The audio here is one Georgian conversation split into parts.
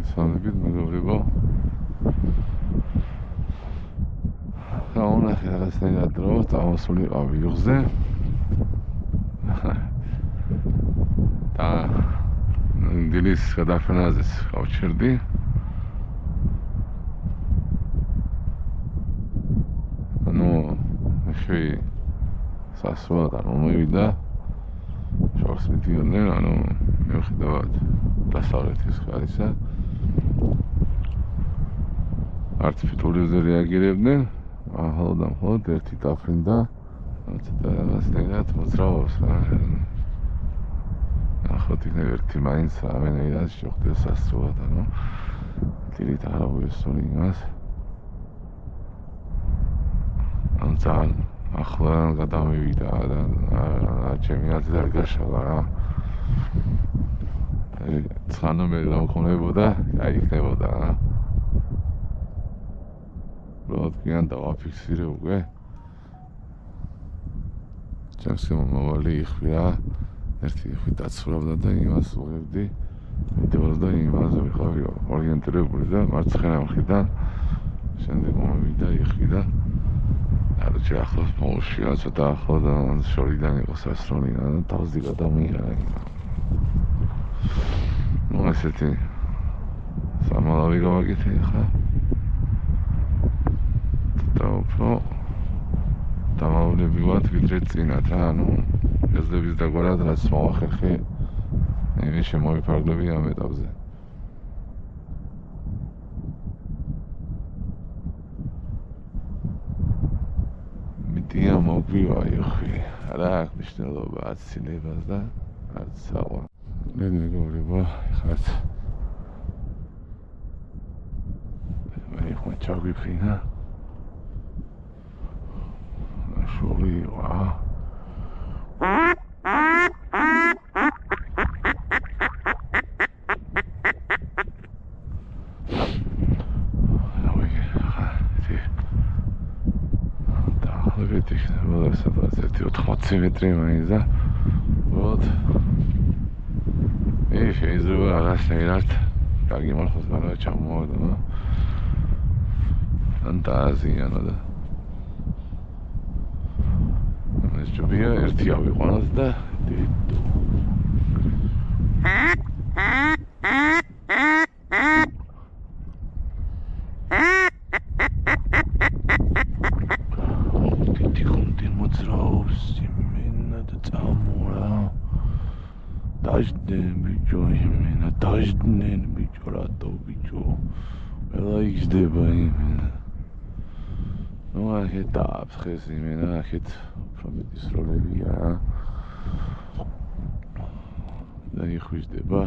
მოგესალმებით მეგობრებო. Საუნახე რაღაცნაირად დრო წამოსულიყავ იღზე და დილის გადაფრენაზეც გავჩერდი. ხე სასწრაფოდ არ მომივიდა შორს მიდიოდნენ, მიუხედავად დასავლეთის ხარისა არც ფიტულიზე რეაგირებდნენ. ახლა მხოლოდ ერთი დაფრინდა, რაღაცნაირად მოძრაობს რა. ახლა იქნება ერთი მაინც რამენერად შეხვდეს სასწრაფოდ, დილით არ ავიესწორი იმას. ძალიან ახლა გადამივიდა და ჩემი აზრით არ გაშალა რა. ცხანა მე რა მქონებოდა, იქნებოდა რა. როდგან დავაფიქსირე უკვე. ჩემს მომავალი იხვია, ერთი იხვი დაცურავდა და იმას უღებდი. ვიდეოს და იმაზე ვიყავი ორიენტირებული და მარცხენა მხრიდან შემდეგ მომივიდა იხვი და არჩე ახლოს მოუშია, ცოტა ახლო და შორიდან იყო სასროლი და თავზი გადამიღა. ესეთი სამალავი გავაკეთე ხა. და უფრო დამავლებივად ვიდრე წინათ რა, ეზლების დაგვარად რაც მოვახერხე, იმის შემოვიფარგლები ამ ეტაპზე. მიდია მოგვივა იხვი, არა აქვს მნიშვნელობა აცილებას და არც საყვა. მეგობრებო, ხართ მე ხომ ჩაგვიფრინა შორი ვა მეტრი მაინც და вот შეიძლება რაღაცნაირად გაგიმართოს და ჩამოვარდა ფანტაზიანა და ეს ჯობია ერთი ავიყვანოთ და დიდო დაჟდნენ ბიჭო რატო ბიჭო ყველა იგზდება იმენა ახეთ დააფხეს იმენა ახეთ უფრო მეტი სროლებია და იხვიჟდება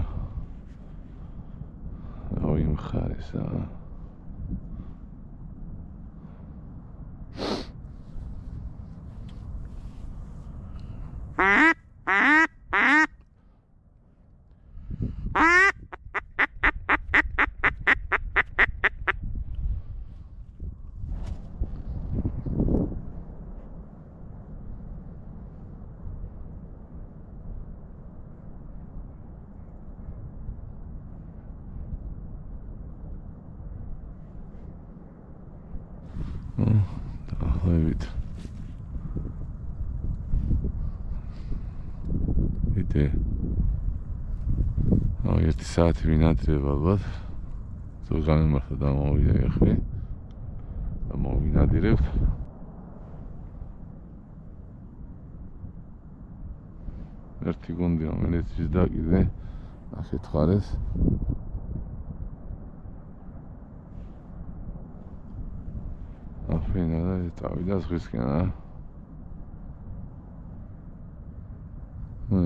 იმხარესა დაახლოებით ერთი საათი ვინადირებ ალბათ თუ გამემართა და მოვიდა იხვი და მოვინადირებთ ერთი გუნდი რომელიც ის დაკიდე ახეთ ხარეს აფრინა და წავიდა ზღვისკენ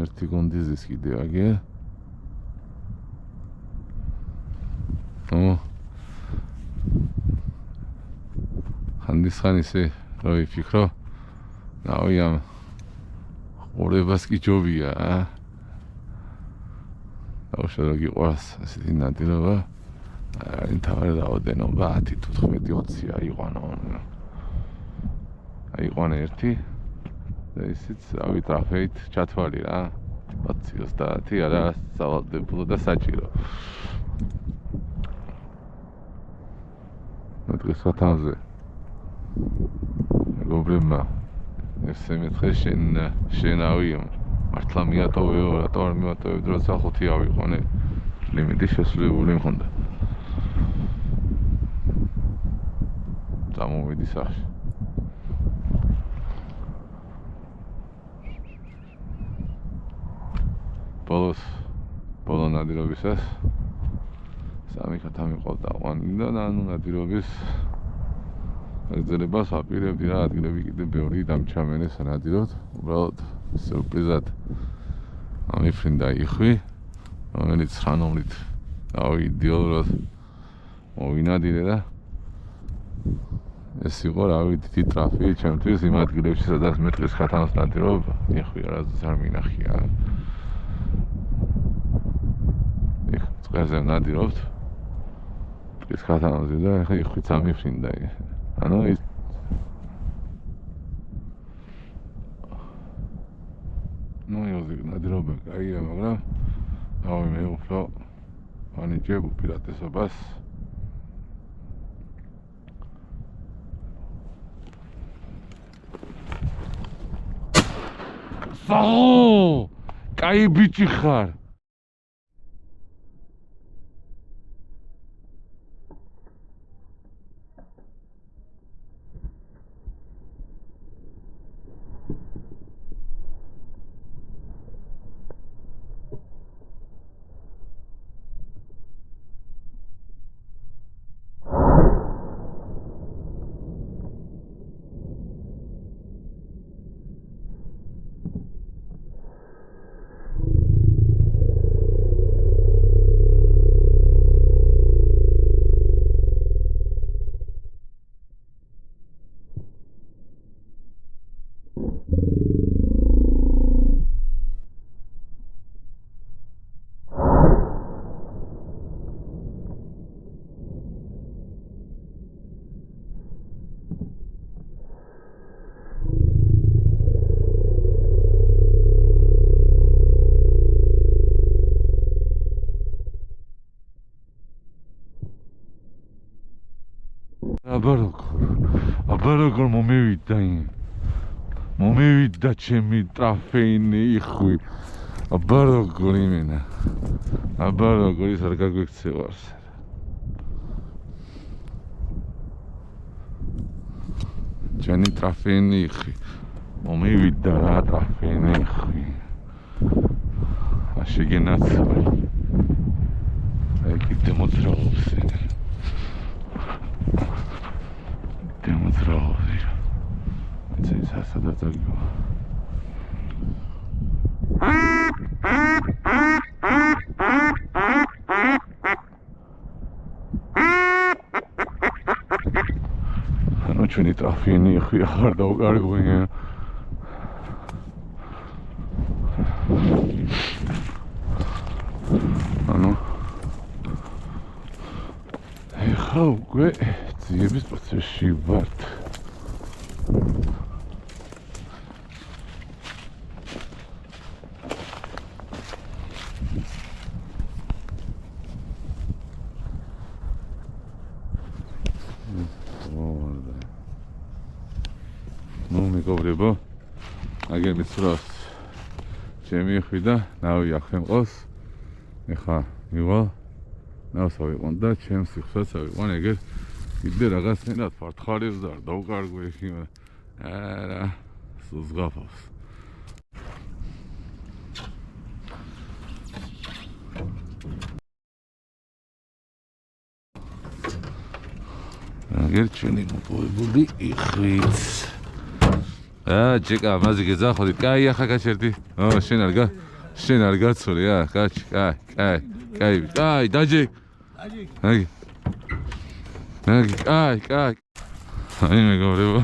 ერთი გუნდის კიდე აგე ხანდისხანისე რო ვიფიქრო ნავიამ ყურებას კი ჯობია დაუშვათ გიყვარს ასეთი ნადირობა არ თავი რაოდენობა 10-15-20 აიყვანა ერთი და ისიც რავი ტრაფეით ჩათვალი რა 20-30 არა სავალდებულო და საჭირო მეტყვის სათავზე მეგობრებმა ესე მეთხე შენავიო მართლა მიატოვეო რატო არ მიატოვებ როცა 5 ავიყვანე ლიმიტი შესრულებული მქონდა წამოვიდი სახში ბოლო ნადირობისას სამი ხათა მიყვავდა ყვანიდან ანუ ნადირობის გრძელებას აპირებდი რა ადგილები კიდე ბევრი დამჩამენეს ნადირობთ უბრალოდ სიურპრიზად ამიფრინდა იხვი რომელიც ხანობით იდეალურად მოვინადირე და ეს იყო რავი დიდი ტრაფი ჩემთვის იმ ადგილებში სადაც მეტყვის ხათანს ნადირობ იხვი არასდროს არ მინახია იქ წყერზე ნადირობთ ტყვის ხათანზე და ეხლა იხვიც ამიფრინდა ანუ ის ნუ იოზი ნადირობა კაია მაგრამ რავი მე უფრო ვანიჭებ უპირატესობას საო კაი ბიჭი ხარ აბა როგორ მომივიდა ჩემი ტრაფეინი იხვი აბა როგორ იმენა აბა როგორ ის არ გაგვიქცევარს ჩემი ტრაფეინი იხვი მომივიდა რა ტრაფეინი იხვი აშეგენაცვალ აი კიდე მოძრაობს ეს სადაც აგიო ანუ ჩვენი ტრაფინი ხი ახარ დავკარგვია ანუ ეხლა უკვე ძიების პროცესში ვართ ну მეგობრებო აგერ მიცურავს ჩემი ხვი და ნავი აქ მყავს ეხა მივალ ნავს ავიყვან და ჩემს სიხსაც ავიყვან ეგერ კიდე რაღაცნაირად ფართხარებს და არ დავკარგო ეხი არა სულზღაფავს აგერ ჩვენი მოპოვებული იხვით ჯეკა მაზი გეძახოდი კაი ახლა გაჩერდი შენ არ გაცოლე კაი დაჯე აი აი მეგობრებო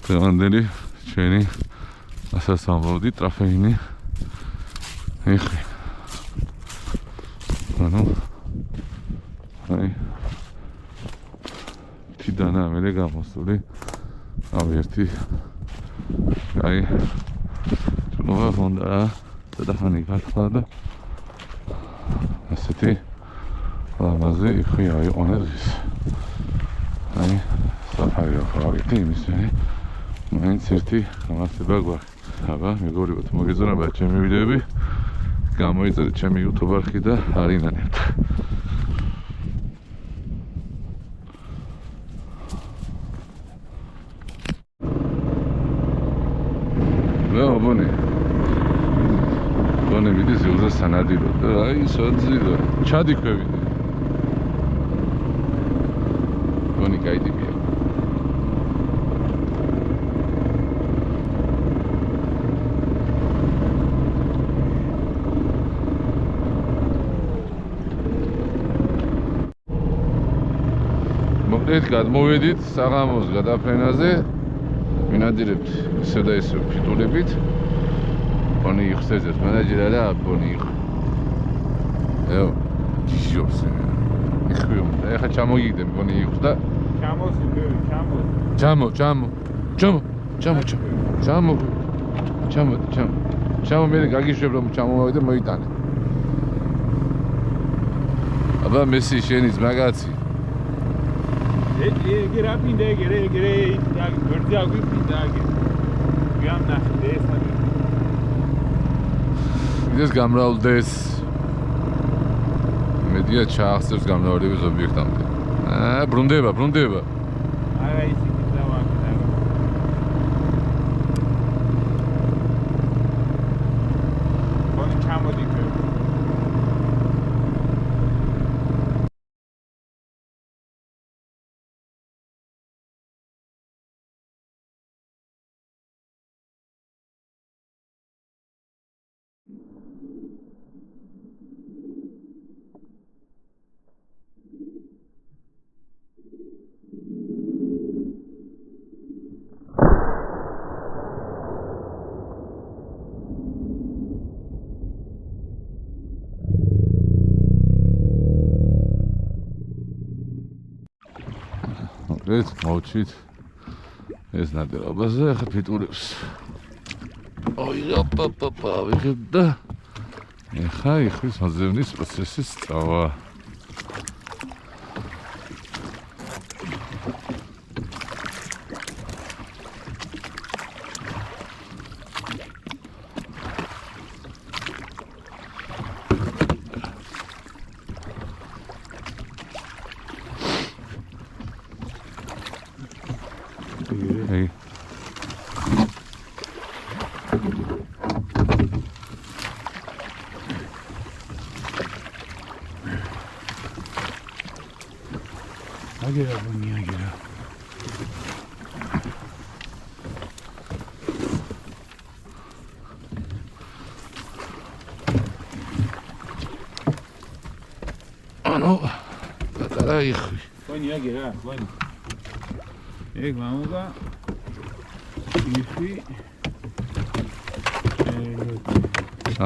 დღევანდელი ჩვენი ასასამბლოდი ტრაფეინი ეხი ანუ აი თიდანა მერე გამოსული ავერთი აი ნოვა ფონდა და ხანი გახდა და ასეთი ლამაზი ხვი აიყვანეს აი საფარი ახალით იმისენი მაინც ერთი გამართება გვაქვს. აბა, მეგობრებო, მოგეძნებათ ჩემი ვიდეოები. გამოიწერეთ ჩემი YouTube არხი და არინანებთ. ბონე მიდის იუზა სანადირო და აი საძირო ჩადი ქვევიდე ბონი გაიდიბია მოკლედ გადმოვედით საღამოს გადაფრენაზე მინადირებთ ისე და ისე ფიტულებით Boni yıksızdır. Menajere de boni yık. Evo, kişiyoruz seni. Yıkıyorum da. Eka çamo giydim boni yıkta. Çamo süpür, çamo. Çamo beni gagişiyorum çamo oydu mu tane. Aba Messi şeyiniz magazin. Gire pinde, gire. Örtü agı pinde agı. Bir anda değilse. This გამრავლდეს მედია ჩაახსებს გამრავლების ობიექტამდე. ბრუნდება. არა ისი დავაკეთე. ბონი ჩამოდიქე. ეს მოვჩით ეს ნადირობაზე ახლა ფიტურებს ოი ოპ ვიღებ და ახლა იხვის მოძებნის პროცესის სწავლა Hey. Agera buni agera. Ano, patara იხი. Buni agera, buni. ეგ მამუკა იხი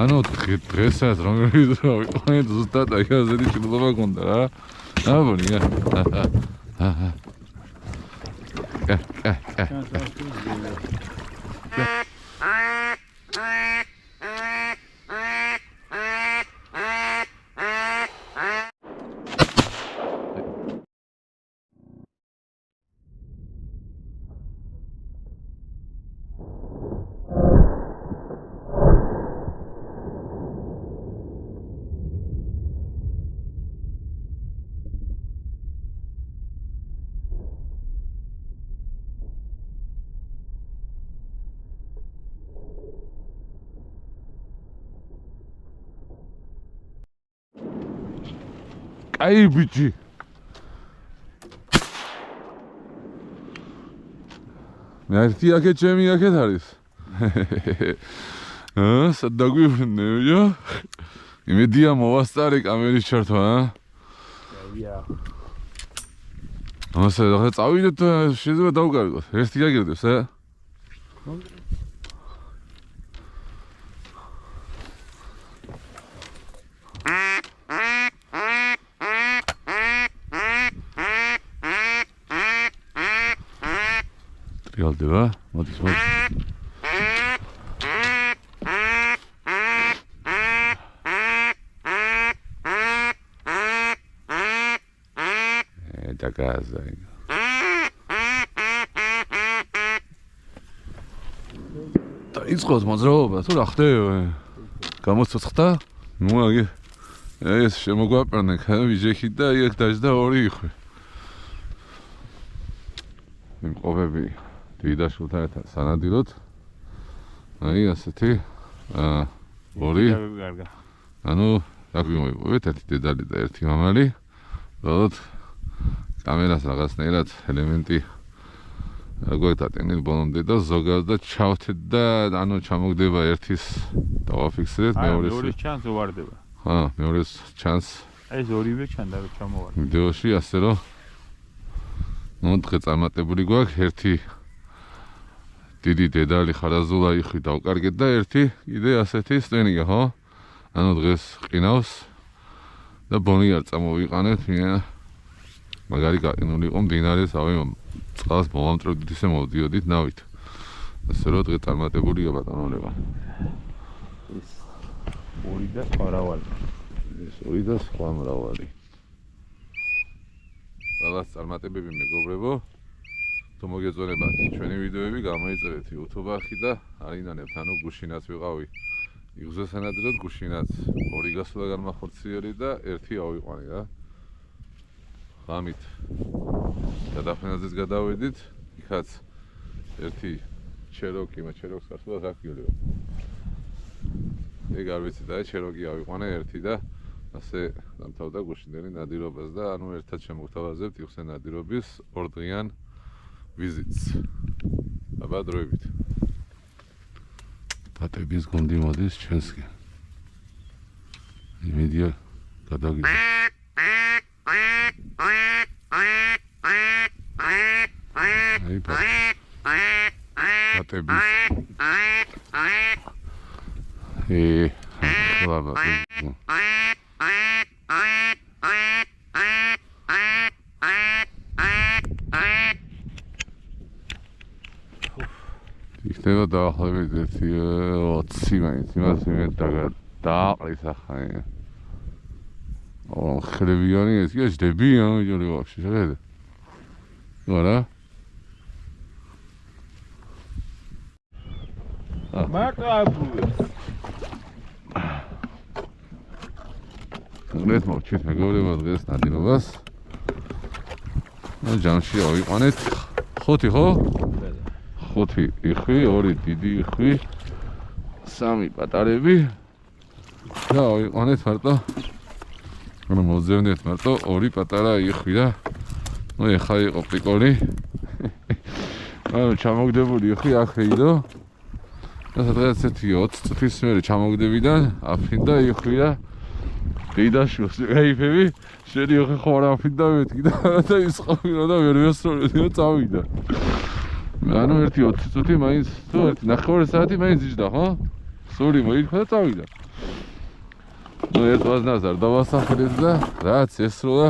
ანუ დღესაც რომელიც რა ვიყავით ზუსტად აი ასეთი ჭრილობა გქონდა რა აბონია აი ბიჭი მე ერთი აქეთ ჩემი აქეთ არის სად დაგვიფრინებია იმედია მოვასწარე კამერის ჩართვა ასე ახლა წავიდეთ შეიძლება დავკარგოთ ერთი გაგირდებს ტრიალდება მოდის და გაზა იწყოთ მოძრაობა თუ რა ხდება? გამოცოცხლდა? ნუ აგი ეს შემოგვაპარნე ვიჟექი და იქ დაждდა ორი იხვი. იმყოფები დიდაშვილთან ერთად სანადიროდ. აი ასეთი ორი გარგა. ანუ რა გვიმოვიპოვეთ ერთი დედალი და ერთი მამალი. როდოთ კამერას რაღაცნაირად ელემენტი გვეთატენილ ბოლომდე და ზოგადად და ჩავთეთ და ანუ ჩამოგდება ერთის დავაფიქსირეთ მეორის. მეორის ჩანს უვარდება. მეორის ჩანს. ეს ორივე ჩანდა რომ ჩამოვარდა. ვიდეოში ასე რომ ნუ დღე წარმატებული გვაქვს ერთი დიდი დედალი ხარაზულა იხვი დავკარგეთ და ერთი კიდე ასეთი სტენია, ხო? ანუ დღეს ყინავს და ბონი არ წამოვიყანეთ, მაგარი გაყინული იყო მდინარეს, ავი წყალს მომამტრევდით ისე მოვდიოდით ნავით. ასე რომ დღე წარმატებულია ბატონონება. ეს ორი და სხვა მრავალი. ეს ორი და სხვა მრავალი. ყველას წარმატებები მეგობრებო. თუ მოგეწონებათ ჩვენი ვიდეოები, გამოიწერეთ YouTube-ახი და არინანებთ, ანუ გუშინაც ვიყავი. იგზო სანადიროდ გუშინაც ორი გასვლა განმახორციელე და ერთი ავიყვანე რა. ღამით გადაფრენაზეც გადავედით, იქაც ერთი ჩეროკი, ჩეროკს გასვლა გაქიოლიო. ეგ არ ვიცი და ჩეროკი ავიყვანე ერთი და ასე დამთავრდა გუშინდელი ნადირობას და ანუ ერთად შემოგთავაზებთ იხსენ ნადირობის ორდღიან ვიზიტს. აბა დროებით. პატების გუნდი მოდის ჩვენსკენ. იმედია გადაგიდგა. აი პატების. ლაბა. იქნება დაახლოებით 20 მაინც იმას დააყრის ახლა. ხლებიანი ეს კი ჯდებიან ვიჯოლი ვაფშე შეხედე. არა? მაკაბუეს. დღეს მოვჩით მეგობრებო დღეს ნადირობას. და ჯამში ავიყვანეთ 5 ხო? 5 იხვი, 2 დიდი იხვი, 3 პატარები და ავიყვანეთ მარტო ანუ მოძებნეთ მარტო 2 პატარა იხვი და ნუ ეხა იყო პრიკოლი. ანუ ჩამოგდებული იხვი ახრეიდო და სადღაც ერთი 20 წუთის მერე ჩამოგდებიდან აფრინდა იხვი და დედაშვილს გაიფები შენი ხო არ აფრინდა მეთქი და ის ყოფილა და ვერ ვესწორდი და წავიდა. ანუ ერთი 20 წუთი მაინც თუ ერთი 9 საათი მაინც იჯდა, ხო? სული მოიქვა და წავიდა. ნუ ერთ ვაზნას არ დავასახლეთ და რაც ესროლა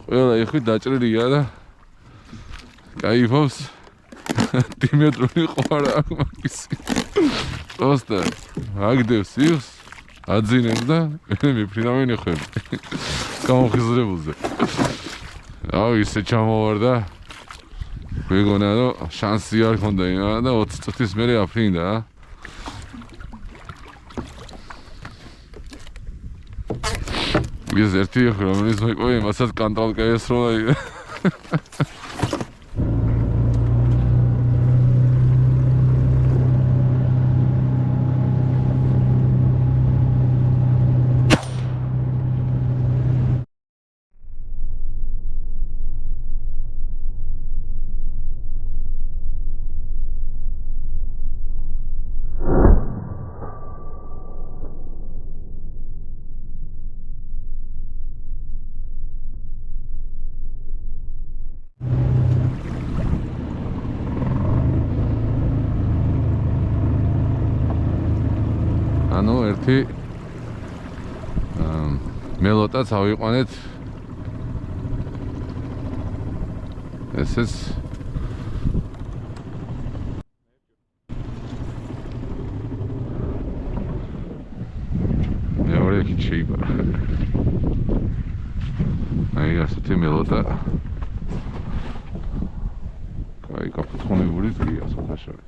ყველა იხვი დაჭრილია და кайფობს. დიმეტრული ყوارა აქვს მაგის. просто აგდებს იხს, აძინებს და მიფრინავენ იხვები. გამოხიზრებულზე. აუ ისე ჩამოვარდა. ვეგონა რომ შანსი არ ქონდა იმანა და 20 წუთის მერე აფრინდა რა. ის ერთი რომელიც მოიპოვე მასაც კანტროლკა ესროლა. ანუ ერთი მელოტაც ავიყვანეთ ესეც მეორე კი შეიბარა. აი ასეთი მელოტა კაი კაფუთხონებული ზრია სათავშორი.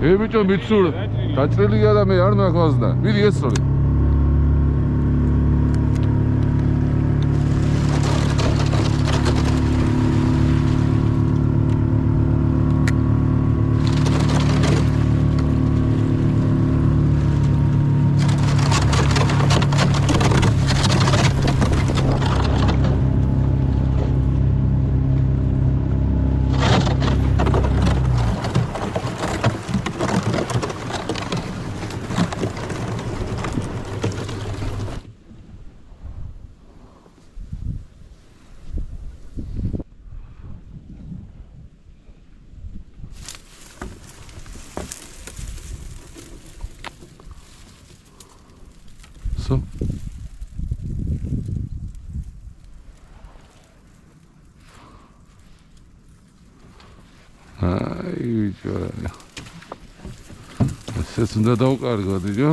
ბიჭო მიცურ დაჭრილია და მე არ მაქვს და მიდი ესწრები აი ვიჭო ესეც უნდა დავკარგოთ ვიჭო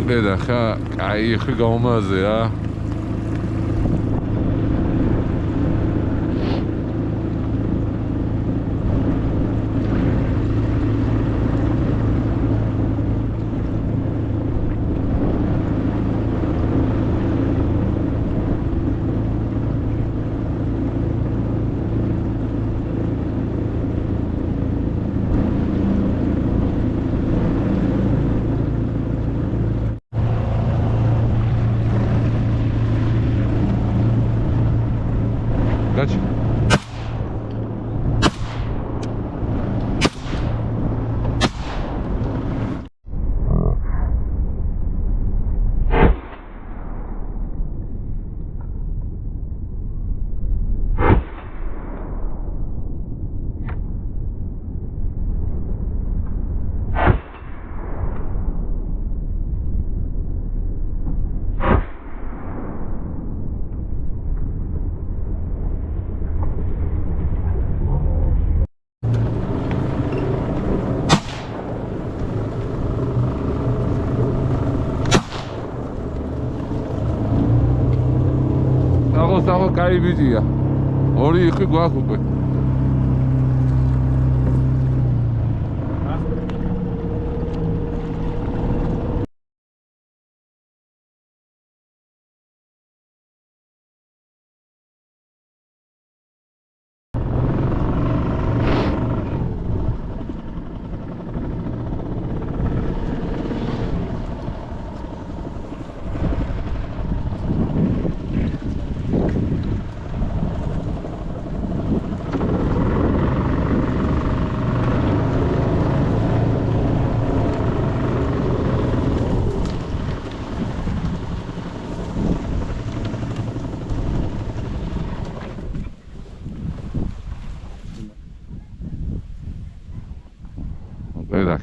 მოკლედ ახლა კაი ხი გამომაზე რა კაი ბიჭია ორი ხი გვაქვს უკვე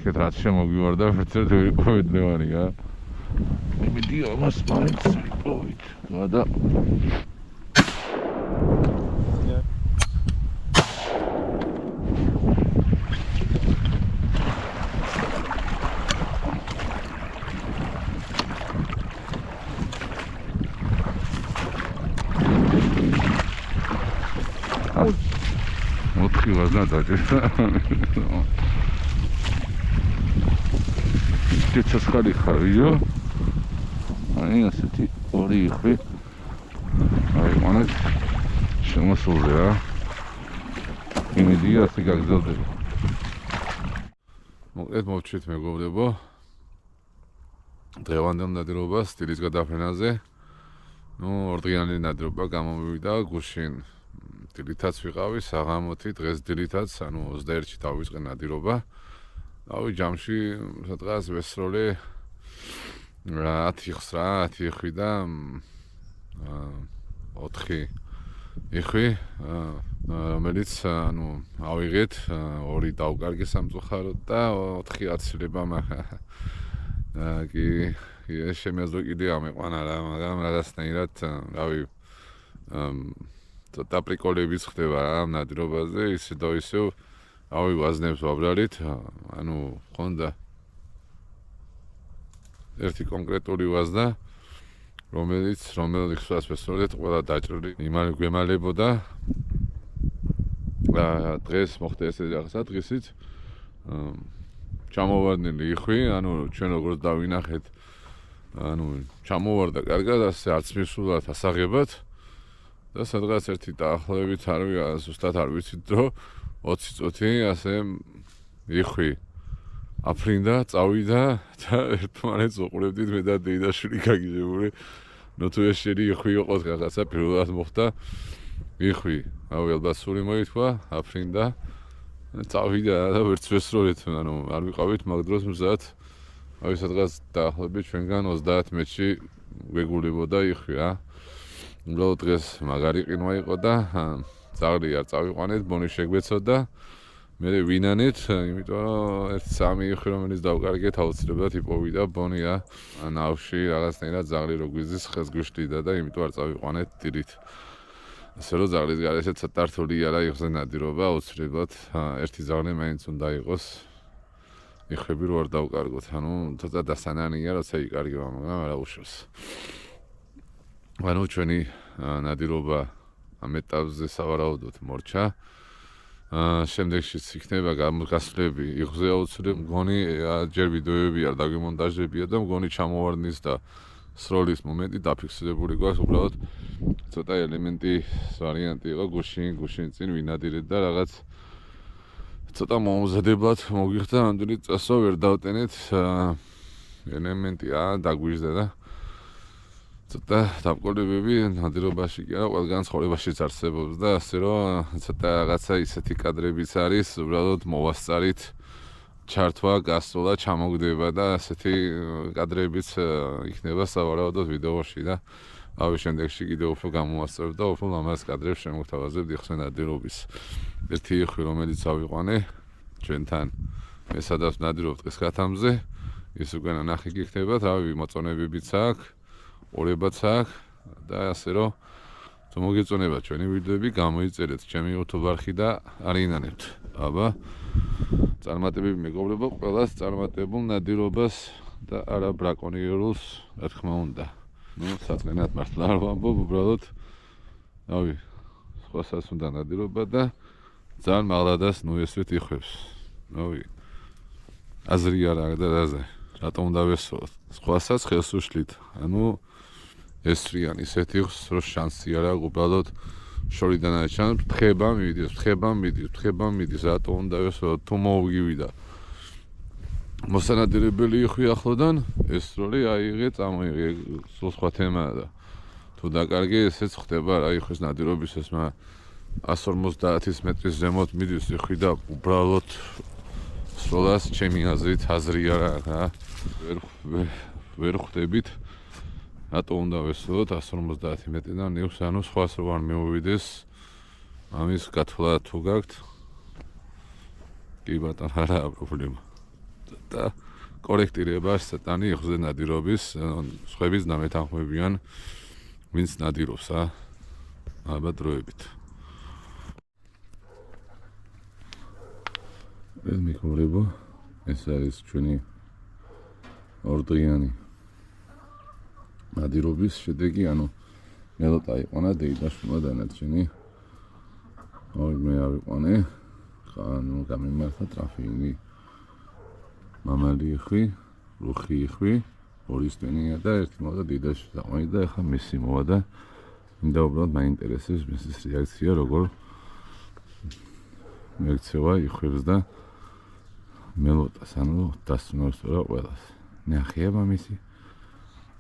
აქეთ რაც შემოგვივარდა ვერცერთ ვერ იპოვებდნევარია იმედი ამას მაინც ვიპოვით და მოთხი ვაზნა დაჭერა ცოცხალი ხარ ვიო აი ასეთი ორი იხვი აი მანეთ შემოსულზე რა იმედია ასე გაგზავნება. მოკლედ მოვჩვით მეგობრებო. დღევანდელ ნადირობას სტილის გადაფრენაზე. ორდღიანი ნადირობა გამომივიდა გუშინ დილითაც ვიყავი საღამოთი, დღეს დილითაც, 21-ში დავიწყე ნადირობა. ჯამში სადღაც ვესროლე 10 იხვი და 4 იხვი, რომელიც ავიღეთ, 2 დავკარგე სამწუხაროდ და 4 აცილება მაგრამ შემეძლო კიდე ამეყვანა რა, მაგრამ რაღაცნაირად, რავი, ცოტა პრიკოლებიც ხდება რა ნადირობაზე, ისე და ისევ, რავი, ვაზნებს ვაბრალით, ხონდა ერთი კონკრეტული ვაზნა, რომელიც ვესწავლეთ, ყველა დაჭრილი იმალი გვემალებოდა. დღეს მოხდა ესე რაღაცა დღისით. ჩამოვარდნილი იხვი, ჩვენ როგორც დავინახეთ, ჩამოვარდა კარგად, ასე არც მისულად ასაღებად და სადღაც ერთი დაახლოებით ზუსტად არ ვიცით დრო 20 წუთი ასე იხვი აფრინდა, წავიდა და ერთმანეთს უყურებდით მე და დეიდაშვილი გაგიჟებული. თუ ეს შენი იხვი იყოთ რაღაცა პირველად მოხდა იხვი, ალბათ სული მოითქვა, აფრინდა, წავიდა და ვერც ვესროლეთ, არ ვიყავით მაგ დროს მზად. სადღაც დაახლოებით ჩვენგან 30 მეტრში გვეგულებოდა იხვი რა. უბრალოდ დღეს მაგარი ყინვა იყო და ძაღლი არ წავიყვანეთ, ბონი შეგვეცოდა. მე ვინანეთ, იმიტომ რომ 1-3 იხვი რომელიც დავკარგეთ, აუცილებლად იპოვიდა ბონი რა. ნავში რაღაცნაირად ძაღლი რო გვიზის, ხელს გვიშლიდა და იმიტომ არ წავიყვანეთ დილით. ასე რომ ძაღლის გარეშე ცოტა რთულია რა იხზე ნადირობა, აუცილებლად ერთი ძაღლი მაინც უნდა იყოს. იხვები რო არ დავკარგოთ, ცოტა დასანანია, როცა იკარგება, მაგრამ არა უშავს. ჩვენი ნადირობა ამ ეტაპზე სავარაუდოდ მორჩა. შემდეგშიც იქნება გასვლები იხზე აუცილებლად, მგონი ჯერ ვიდეოები არ დაგვიმონტაჟებია და მგონი ჩამოვარდნის და სროლის მომენტი დაფიქსირებული გვაქვს, უბრალოდ ცოტა ელემენტის ვარიანტი იყო გუშინ წინ ვინადირეთ და რაღაც ცოტა მომზადებლად მოგვიხდა, ამდენი წასვლა ვერ დავტენეთ, ელემენტი დაგვიჟდა და ცოტა დამკოლებები ნადირობაში კი არა, ყველგან ცხოვრებაშიც არსებობს და ასე რომ ცოტა რაღაცა ისეთი კადრებიც არის, უბრალოდ მოვასწარით ჩართვა, გასწვლა, ჩამოგდება და ასეთი კადრებიც იქნება სავარაუდოდ ვიდეოში და შემდეგში კიდევ უფრო გამოვასწორებ და უფრო ლამაზ კადრებს შემოგთავაზებთ იხსნა ნადირობის. ერთი იხვი, რომელიც ავიყვანე ჩვენთან, მე სადაც ნადირობ დღეს კათამზე, ის უკვე ნახი გიქნებათ, რავი, მოწონებებიც აქვს, ყურებაც აქვს და ასე რომ თუ მოგეწონება ჩვენი ვიდეოები, გამოიწერეთ ჩემი YouTube არხი და არინანებთ. აბა წარმატებები მეგობრებო, ყველას წარმატებულ ნადირობას და არა ბრაკონიერულს, რა თქმა უნდა. საწყენად მართლა არ ვამბობ, უბრალოდ რავი, სხვასაც უნდა ნადირობა და ძალიან მაღლადას ესვით იხვებს. რავი, აზრი არ აქვს და რაზე, რატომ უნდა ვესროლოთ? სხვასაც ხელს უშლით. ესრიან ისეთი იხს, რომ შანსი არ აქვს, უბრალოდ შორიდან არ ჩანს, თხება მიდის, რატომ უნდა ვესროლოთ? თუ მოვგივიდა მოსანადირებელი იხვი ახლოდან, ესროლი აიღე, წამოიღე, სულ სხვა თემაა და თუ დაკარგე, ესეც ხდება რა იხვის ნადირობის ეს 150 მეტრის ზემოთ მიდის იხვი და უბრალოდ სროლას ჩემი აზრით აზრი არ აქვს რა. ვერ ხვდებით, რატო უნდა ვესროლოთ 150 მეტრიდან ნიუს, სხვას რო არ მეუვიდეს, ამის გათვლა თუ გაქვთ, კი ბატონო, არაა პრობლემა. და კორექტირება სატანი იხზე ნადირობის, სხვების დამეთანხმებიან, ვინც ნადირობს, ალბათ დროებით. მეგობრებო, ეს არის ჩვენი ორდღიანი ნადირობის შედეგი, მელოტა იყვანა, დეიდაშვილმა დანარჩენი. მე ავიყვანე, გამიმართა ტრაფინი. მამალი იხვი, რუხი იხვი, ბორის ტენია და ერთი მოვა დედაში დაყვანი და ეხლა მისი მოვა და მინდა უბრალოდ მაინტერესებს მისის რეაქცია, როგორ მექცევა იხვებს და მელოტას, დასწუნავს რა ყველას. ნახია მამისი,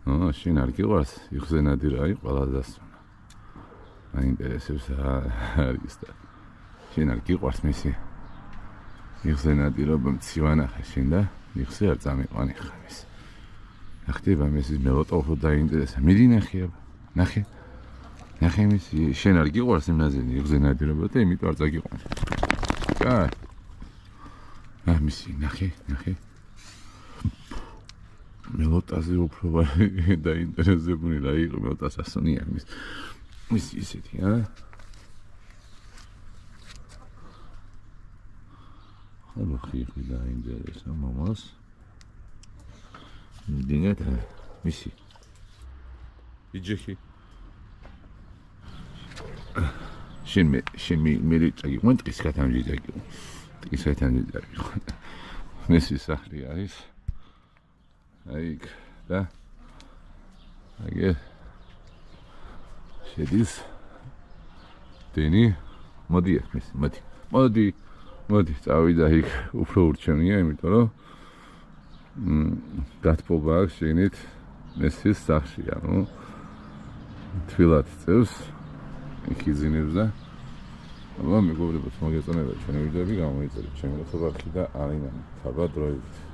შენ არ გიყვარს იხზენადი რა არის ყველა დასწრონა. აინტერესებს რა არის და შენ არ გიყვარს მისი იხზენადი რომ მცივანახე შენ და იხზე არ წამიყვანი ხარ ის. ახტება მისის მელოტოვო დაინტერესა. მიდი ნახე აბა. ნახე. ნახე მისი შენ არ გიყვარს იმნაზენი იხზენადი რომ და იმიტომ არ წაგიყვანი. კაი. მისი ნახე. მელოტაზე უფრო დაინტერესებული რა იყო მელოტას ასონია მის ისეთი ხალო ხიხი დაინტერესა მამას დინეთ მისი იჯეხი შენ მე წაგიყვან ტყის კათამჯი წაგიყვან ტყის კათამჯი წაგიყვან მისი სახლი არის აიქ და აგე შედის დენი მოდი წავიდა იქ უფრო ურჩევნია იმიტომ რომ გათბობა აქვს შენით მესის სახლში ანუ თვილად წევს იქ იძინებს და აბა მეგობრებო მოგეწონება ჩვენი ვიდეოები გამოიწერეთ ჩემი ხალხი და არინანი თაბა დროებით